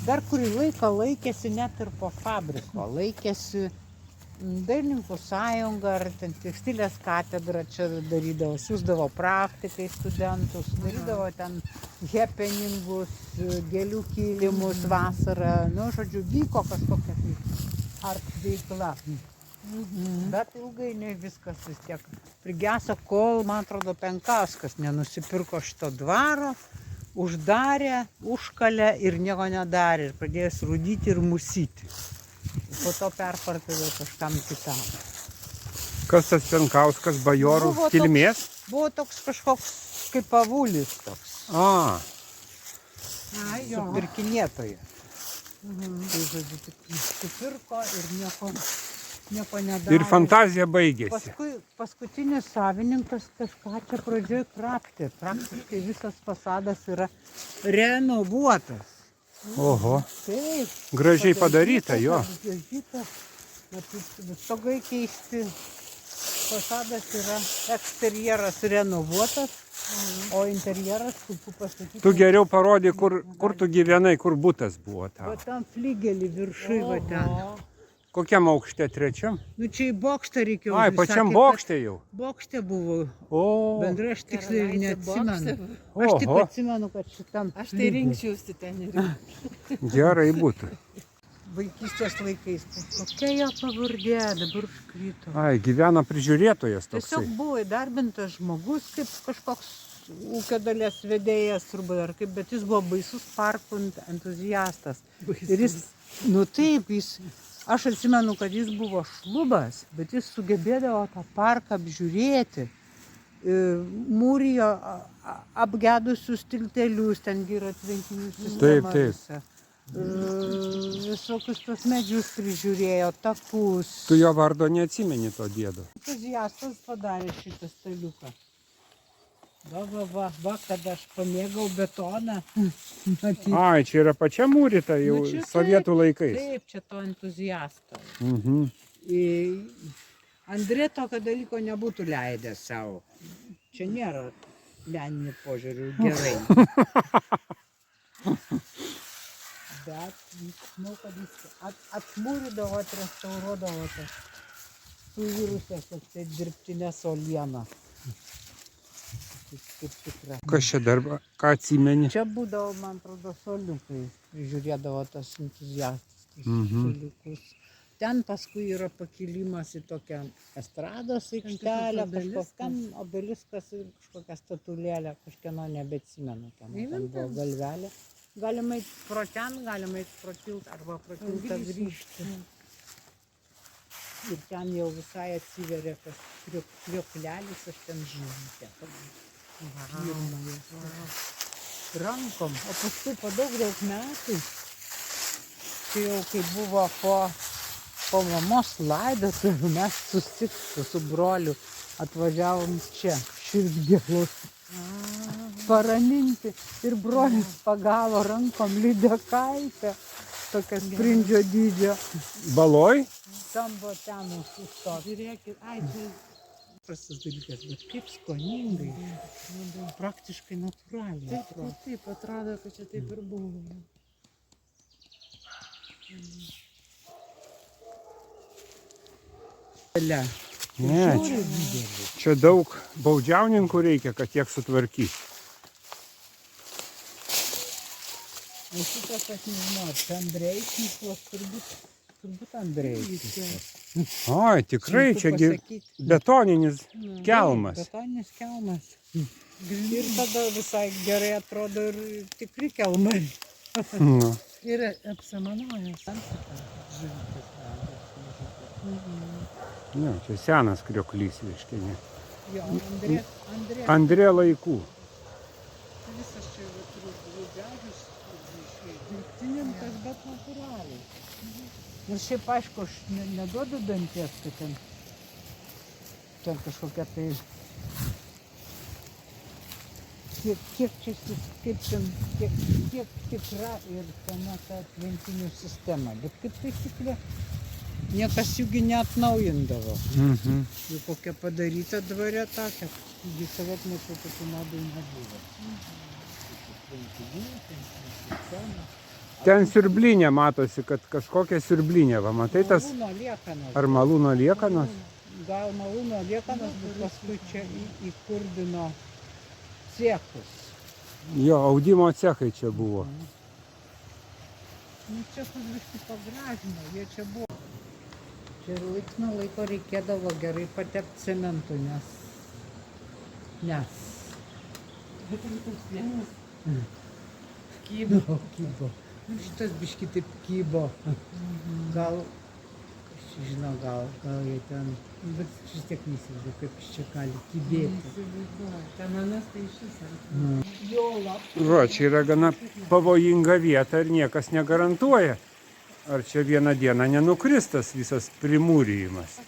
Dar kurį laiką laikėsi net ir po fabriko, laikėsi Dailininkų sąjunga ar ten tekstilės katedra čia darydavo, siūsdavo praktikai studentus, darydavo ten happeningus, gėlių kilimus vasarą, nu, žodžiu, vyko kažkokia art veikla. Bet ilgainiui viskas vis tiek prigeso, kol, man atrodo, Penkauskas nenusipirko šito dvaro, uždarė, užkalė ir nieko nedarė, ir pradėjo rūdyti ir musyti. Po to perpardavė kažkam kitam. Kas tas Penkauskas, bajorų kilmės? Buvo toks kažkoks kaip avulis toks. Supirkinėtojas. Tai žodžiu, tik nusipirko ir nieko nedarė. Ir fantazija baigėsi. Paskui paskutinis savininkas kažką čia pradžioje krapštė. Praktiškai visas fasadas yra renovuotas. Oho. Taip. Gražiai padaryta, jo. Stogai keisti, fasadas yra, eksterjeras renovuotas, o interjeras, kaip pasakyti. Tu geriau parodė, kur tu gyvenai, kur butas buvo tau. Va tam flygelį viršui, va ten. Kokiam aukšte, trečiam? Nu čia į bokštą reikėjo. Ai, pačiam bokšte jau. Bokšte buvo. O. Bendrai aš tiksliai ir neatsimenu. Aš tik atsimenu, kad šitam. Aš tai rinkčiausi ten ir. Gerai būtų. Vaikystės laikais. Kokia jo pavardė, dabar užkrito. Ai, gyvena prižiūrėtojas toksai. Tiesiog buvo įdarbintas žmogus, kaip kažkoks ūkio dalies vedėjas, turbūt ar kaip, bet jis buvo baisus parkų entuziastas. Ir jis, nu taip, aš atsimenu, kad jis buvo šlubas, bet jis sugebėdavo tą parką apžiūrėti. Mūrijo apgedusius tiltelius, tengi yra tvenkinių sistema. Taip. Visokius tos medžius prižiūrėjo, takus. Tu jo vardo neatsimeni to dėdo. Entuziastas padarė šitą staliuką. Va, kad aš pamėgau betoną. Ai, čia yra pačia mūrita jau sovietų laikais. Taip, čia to entuziasto. Mhm. Andrė tokio dalyko nebūtų leidęs savo. Čia nėra meninių požiūrių gerai. Bet, žinau, kad jis atmūrydavo, atrestauruodavo tas suirusias dirbtinės uolienas. Kas čia dar, ką atsimeni? Čia būdavo, man atrodo, suoliukai. Žiūrėdavo tas entuziastas, suoliukus. Ten paskui yra pakilimas į tokią estrados aikštelę, kažkokiam obeliskas ir kažkokią statulėlę, kažkieno nebeatsimenu. Ten buvo galvelė. Galima eiti pro ten, galima eiti pro tiltą arba pro tiltą grįžti. Ir ten jau visai atsiveria tas krioklelis, aš ten žinutę. Rankom, o paskui po daug metų, kai jau kai buvo po mamos laidotuvių, mes susitikti su broliu atvažiavom čia, Širdgėlos, paraminti. Ir brolis pagavo rankom lydekaitę, tokią sprindžio dydžio. Baloj? Tam buvo ten mūsų stot. Žiūrėkit, čia prastas dalykas, bet kaip skoningai, praktiškai natūraliai. Taip, atrodo, kad čia taip ir buvo. Ne, čia daug baudžiauninkų reikia, kad tiek sutvarkyti. O šitas, aš nežinau, čia Andrejsniklas, turbūt Andrejsniklas. Oi, tikrai, čia betoninis kelmas. Betoninis kelmas. Ir tada visai gerai atrodo ir tikri kelmai. Ir apsamanojęs. Ne, čia senas krioklys, reiškia, ne. Jo, Andrė laikų. Visas čia rūdžiažus, dirbtininkas, bet natūraliai. Ir šiaip, aišku, aš neduodu danties, kad ten kažkokia tai... Kiek tikra ir tame ta tvenkinių sistema. Bet kaip taisyklė, niekas jųgi neatnaujindavo. Jau kokia padaryta dvare tokia, taigi sovietmečiu tokių modų nebuvo. Ten siurblinė matosi, kad kažkokia siurblinė, va, matai tas, Malūno liekanos. ar malūno liekanos? Gal malūno liekanos, bet paskui čia įkurdino cechus. Jo, audimo cechai čia buvo. Nu, čia biškį pagražino, jie čia buvo. Čia ir laiks nuo laiko reikėdavo gerai patepti cementu, nes Kybo. kybo. Nu, šitas biškį taip kybo. Gal, aš žinau, gal jie ten, bet vis tiek neįsivaizduoju, kaip iš čia gali kybėti. Ten anas tai išvis. Jola. Va, čia yra gana pavojinga vieta ir niekas negarantuoja, ar čia vieną dieną nenukris tas visas primūrijimas.